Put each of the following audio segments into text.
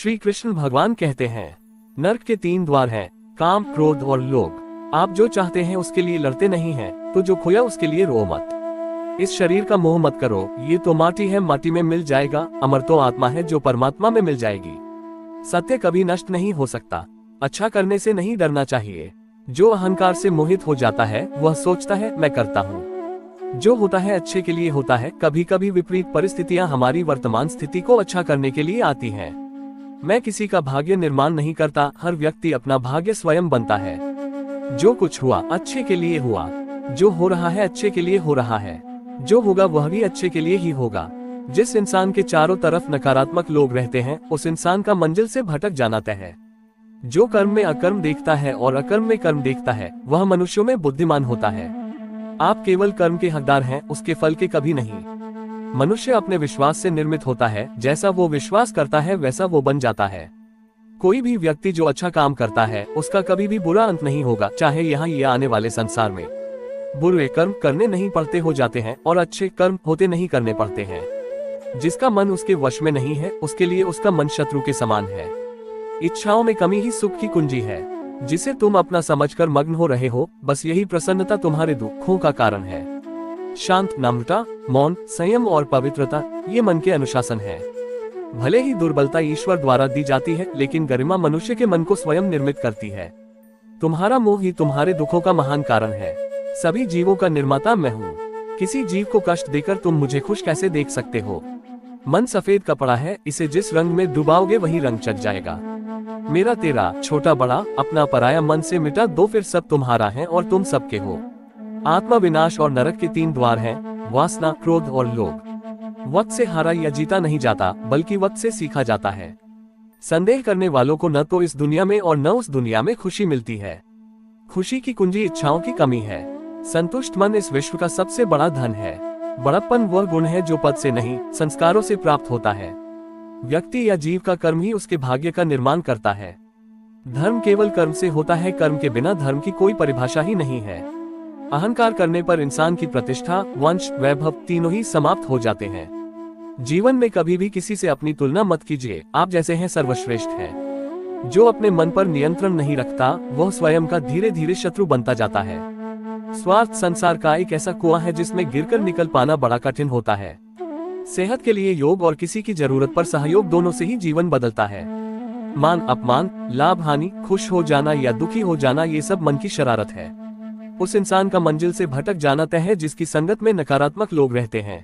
श्री कृष्ण भगवान कहते हैं, नरक के 3 द्वार हैं, काम, क्रोध और लोभ। आप जो चाहते हैं उसके लिए लड़ते नहीं हैं, तो जो खोया उसके लिए रो मत। इस शरीर का मोह मत करो, ये तो माटी है, माटी में मिल जाएगा। अमर तो आत्मा है जो परमात्मा में मिल जाएगी। सत्य कभी नष्ट नहीं हो सकता। अच्छा करने से नहीं डरना चाहिए। जो अहंकार से मोहित हो जाता है वह सोचता है मैं करता हूँ। जो होता है अच्छे के लिए होता है। कभी कभी विपरीत परिस्थितियां हमारी वर्तमान स्थिति को अच्छा करने के लिए आती हैं। मैं किसी का भाग्य निर्माण नहीं करता, हर व्यक्ति अपना भाग्य स्वयं बनता है। जो कुछ हुआ अच्छे के लिए हुआ, जो हो रहा है अच्छे के लिए हो रहा है, जो होगा वह भी अच्छे के लिए ही होगा। जिस इंसान के चारों तरफ नकारात्मक लोग रहते हैं उस इंसान का मंजिल से भटक जाना तय है। जो कर्म में अकर्म देखता है और अकर्म में कर्म देखता है वह मनुष्यों में बुद्धिमान होता है। आप केवल कर्म के हकदार हैं, उसके फल के कभी नहीं। मनुष्य अपने विश्वास से निर्मित होता है, जैसा वो विश्वास करता है वैसा वो बन जाता है। कोई भी व्यक्ति जो अच्छा काम करता है उसका कभी भी बुरा अंत नहीं होगा, चाहे यहाँ या आने वाले संसार में। बुरे कर्म करने नहीं पड़ते हो जाते हैं और अच्छे कर्म होते नहीं करने पड़ते हैं। जिसका मन उसके वश में नहीं है उसके लिए उसका मन शत्रु के समान है। इच्छाओं में कमी ही सुख की कुंजी है। जिसे तुम अपना समझकर मग्न हो रहे हो, बस यही प्रसन्नता तुम्हारे दुखों का कारण है। शांत, नम्रता, मौन, संयम और पवित्रता ये मन के अनुशासन है। भले ही दुर्बलता ईश्वर द्वारा दी जाती है, लेकिन गरिमा मनुष्य के मन को स्वयं निर्मित करती है। तुम्हारा मोह ही तुम्हारे दुखों का महान कारण है। सभी जीवों का निर्माता मैं हूँ। किसी जीव को कष्ट देकर तुम मुझे खुश कैसे देख सकते हो? मन सफेद कपड़ा है, इसे जिस रंग में डुबाओगे वही रंग चढ़ जाएगा। मेरा तेरा, छोटा बड़ा, अपना पराया मन से मिटा दो, फिर सब तुम्हारा है और तुम सबके हो। आत्मा विनाश और नरक के 3 द्वार हैं, वासना, क्रोध और लोभ। वक्त से हारा या जीता नहीं जाता, बल्कि वक्त से सीखा जाता है। संदेह करने वालों को न तो इस दुनिया में और न उस दुनिया में खुशी मिलती है। खुशी की कुंजी इच्छाओं की कमी है। संतुष्ट मन इस विश्व का सबसे बड़ा धन है। बड़प्पन वह गुण है जो पद से नहीं, संस्कारों से प्राप्त होता है। व्यक्ति या जीव का कर्म ही उसके भाग्य का निर्माण करता है। धर्म केवल कर्म से होता है, कर्म के बिना धर्म की कोई परिभाषा ही नहीं है। अहंकार करने पर इंसान की प्रतिष्ठा, वंश, वैभव तीनों ही समाप्त हो जाते हैं। जीवन में कभी भी किसी से अपनी तुलना मत कीजिए, आप जैसे हैं सर्वश्रेष्ठ हैं। जो अपने मन पर नियंत्रण नहीं रखता वह स्वयं का धीरे धीरे शत्रु बनता जाता है। स्वार्थ संसार का एक ऐसा कुआं है जिसमें गिरकर निकल पाना बड़ा कठिन होता है। सेहत के लिए योग और किसी की जरूरत पर सहयोग, दोनों से ही जीवन बदलता है। मान अपमान, लाभ हानि, खुश हो जाना या दुखी हो जाना, ये सब मन की शरारत है। उस इंसान का मंजिल से भटक जाना तय है जिसकी संगत में नकारात्मक लोग रहते हैं।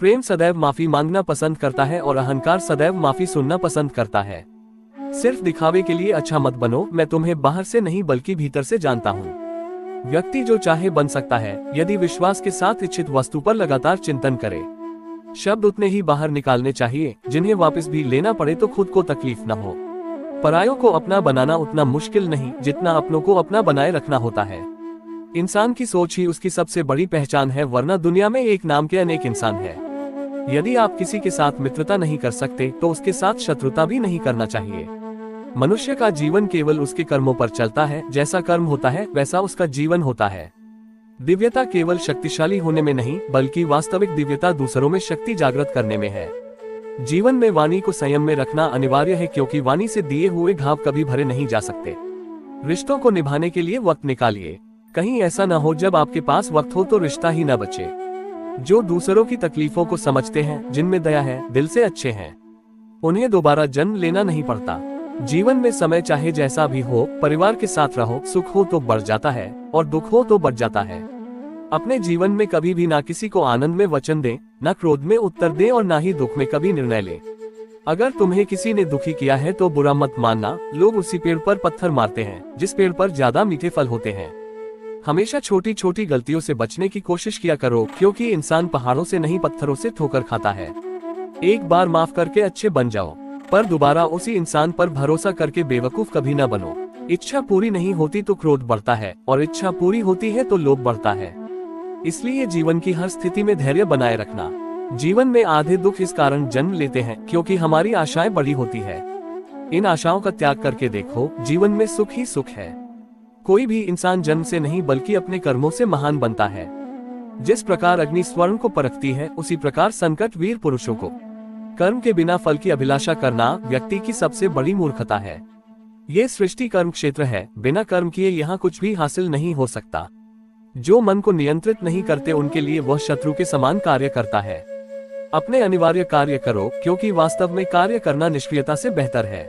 प्रेम सदैव माफी मांगना पसंद करता है और अहंकार सदैव माफी सुनना पसंद करता है। सिर्फ दिखावे के लिए अच्छा मत बनो, मैं तुम्हें बाहर से नहीं बल्कि भीतर से जानता हूँ। व्यक्ति जो चाहे बन सकता है, यदि विश्वास के साथ इच्छित वस्तु पर लगातार चिंतन करे। शब्द उतने ही बाहर निकालने चाहिए जिन्हें वापस भी लेना पड़े तो खुद को तकलीफ न हो। परायों को अपना बनाना उतना मुश्किल नहीं जितना अपनों को अपना बनाए रखना होता है। इंसान की सोच ही उसकी सबसे बड़ी पहचान है, वरना दुनिया में एक नाम के अनेक इंसान हैं। यदि आप किसी के साथ मित्रता नहीं कर सकते तो उसके साथ शत्रुता भी नहीं करना चाहिए। मनुष्य का जीवन केवल उसके कर्मों पर चलता है। जैसा कर्म होता है वैसा उसका जीवन होता है। दिव्यता केवल शक्तिशाली होने में नहीं, बल्कि वास्तविक दिव्यता दूसरों में शक्ति जागृत करने में है। जीवन में वाणी को संयम में रखना अनिवार्य है, क्योंकि वाणी से दिए हुए घाव कभी भरे नहीं जा सकते। रिश्तों को निभाने के लिए वक्त निकालिए। कहीं ऐसा न हो जब आपके पास वक्त हो तो रिश्ता ही न बचे। जो दूसरों की तकलीफों को समझते हैं, जिनमें दया है, दिल से अच्छे हैं, उन्हें दोबारा जन्म लेना नहीं पड़ता। जीवन में समय चाहे जैसा भी हो, परिवार के साथ रहो। सुख हो तो बढ़ जाता है और दुख हो तो बढ़ जाता है। अपने जीवन में कभी भी ना किसी को आनंद में वचन दें, ना क्रोध में उत्तर दें और ना ही दुख में कभी निर्णय लें। अगर तुम्हें किसी ने दुखी किया है तो बुरा मत मानना। लोग उसी पेड़ पर पत्थर मारते हैं जिस पेड़ पर ज्यादा मीठे फल होते हैं। हमेशा छोटी छोटी गलतियों से बचने की कोशिश किया करो, क्योंकि इंसान पहाड़ों से नहीं पत्थरों से ठोकर खाता है। एक बार माफ करके अच्छे बन जाओ, पर दोबारा उसी इंसान पर भरोसा करके बेवकूफ कभी न बनो। इच्छा पूरी नहीं होती तो क्रोध बढ़ता है और इच्छा पूरी होती है तो लोभ बढ़ता है। इसलिए जीवन की हर स्थिति में धैर्य बनाए रखना। जीवन में आधे दुख इस कारण जन्म लेते हैं क्योंकि हमारी आशाएं बड़ी होती है। इन आशाओं का त्याग करके देखो, जीवन में सुख ही सुख है। कोई भी इंसान जन्म से नहीं बल्कि अपने कर्मों से महान बनता है। जिस प्रकार अग्नि स्वर्ण को परखती है, उसी प्रकार संकट वीर पुरुषों को कर्म के बिना फल की अभिलाषा करना व्यक्ति की सबसे बड़ी मूर्खता है। ये सृष्टि कर्म क्षेत्र है, बिना कर्म किए यहाँ कुछ भी हासिल नहीं हो सकता। जो मन को नियंत्रित नहीं करते उनके लिए वह शत्रु के समान कार्य करता है। अपने अनिवार्य कार्य करो, क्योंकि वास्तव में कार्य करना निष्क्रियता से बेहतर है।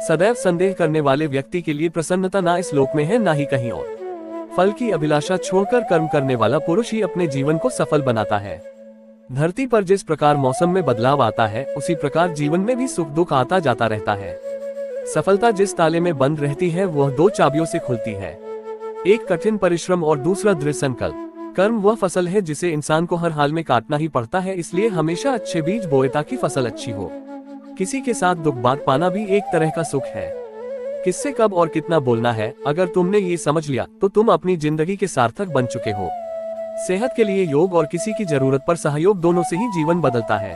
सदैव संदेह करने वाले व्यक्ति के लिए प्रसन्नता ना इस लोक में है ना ही कहीं और। फल की अभिलाषा छोड़कर कर्म करने वाला पुरुष ही अपने जीवन को सफल बनाता है। धरती पर जिस प्रकार मौसम में बदलाव आता है, उसी प्रकार जीवन में भी सुख दुख आता जाता रहता है। सफलता जिस ताले में बंद रहती है वह 2 चाबियों से खुलती है, एक कठिन परिश्रम और दूसरा दृढ़ संकल्प। कर्म वह फसल है जिसे इंसान को हर हाल में काटना ही पड़ता है, इसलिए हमेशा अच्छे बीज बोए ताकि फसल अच्छी हो। किसी के साथ दुख बांट पाना भी एक तरह का सुख है। किससे कब और कितना बोलना है, अगर तुमने ये समझ लिया तो तुम अपनी जिंदगी के सार्थक बन चुके हो। सेहत के लिए योग और किसी की जरूरत पर सहयोग दोनों से ही जीवन बदलता है।